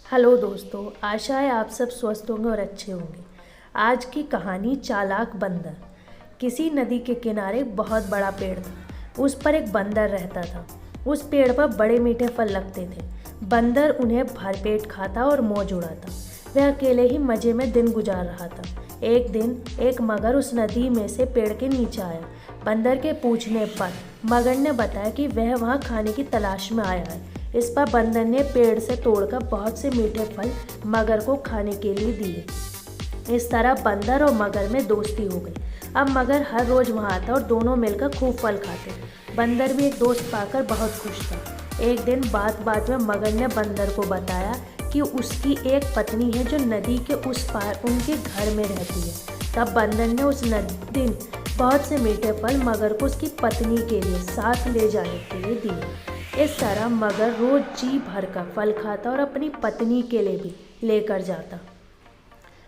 Hello दोस्तों, आशा है आप सब स्वस्थ होंगे और अच्छे होंगे। आज की कहानी चालाक बंदर। किसी नदी के किनारे बहुत बड़ा पेड़ था। उस पर एक बंदर रहता था। उस पेड़ पर बड़े मीठे फल लगते थे। बंदर उन्हें भरपेट खाता और मौज उड़ाता। वह अकेले ही मज़े में दिन गुजार रहा था। एक दिन एक मगर उस नदी में से पेड़ के नीचे आया। बंदर के पूछने पर मगर ने बताया कि वह वहाँ खाने की तलाश में आया है। इस पर बंदर ने पेड़ से तोड़कर बहुत से मीठे फल मगर को खाने के लिए दिए। इस तरह बंदर और मगर में दोस्ती हो गई। अब मगर हर रोज़ वहाँ आता और दोनों मिलकर खूब फल खाते। बंदर भी एक दोस्त पाकर बहुत खुश था। एक दिन बात बात में मगर ने बंदर को बताया कि उसकी एक पत्नी है जो नदी के उस पार उनके घर में रहती है। तब बंदर ने उस दिन बहुत से मीठे फल मगर को उसकी पत्नी के लिए साथ ले जाने के लिए दिए। इस तरह मगर रोज जी भरकर फल खाता और अपनी पत्नी के लिए भी लेकर जाता।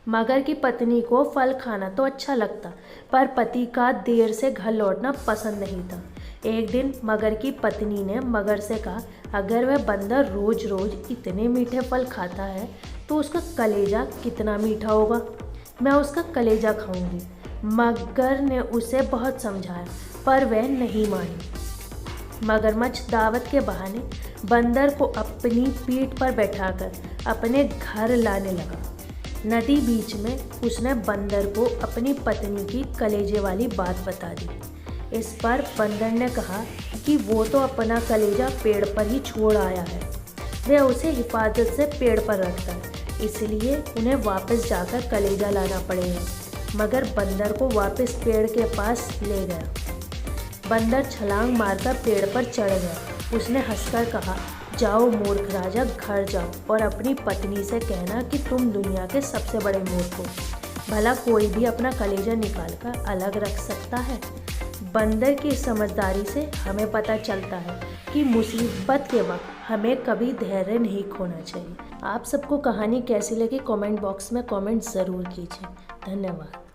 मगर की पत्नी को फल खाना तो अच्छा लगता, पर पति का देर से घर लौटना पसंद नहीं था। एक दिन मगर की पत्नी ने मगर से कहा, अगर वह बंदर रोज रोज इतने मीठे फल खाता है तो उसका कलेजा कितना मीठा होगा। मैं उसका कलेजा खाऊंगी। मगर ने उसे बहुत समझाया, पर वह नहीं मानी। मगरमच्छ दावत के बहाने बंदर को अपनी पीठ पर बैठाकर अपने घर लाने लगा। नदी बीच में उसने बंदर को अपनी पत्नी की कलेजे वाली बात बता दी। इस पर बंदर ने कहा कि वो तो अपना कलेजा पेड़ पर ही छोड़ आया है। वह उसे हिफाजत से पेड़ पर रखता है, इसलिए उन्हें वापस जाकर कलेजा लाना पड़ेगा। मगर बंदर को वापस पेड़ के पास ले गया। बंदर छलांग मारकर पेड़ पर चढ़ गया। उसने हंसकर कहा, जाओ मूर्ख राजा, घर जाओ और अपनी पत्नी से कहना कि तुम दुनिया के सबसे बड़े मूर्ख हो। भला कोई भी अपना कलेजा निकालकर अलग रख सकता है। बंदर की समझदारी से हमें पता चलता है कि मुसीबत के वक्त हमें कभी धैर्य नहीं खोना चाहिए। आप सबको कहानी कैसी लगी कमेंट बॉक्स में कमेंट ज़रूर कीजिए। धन्यवाद।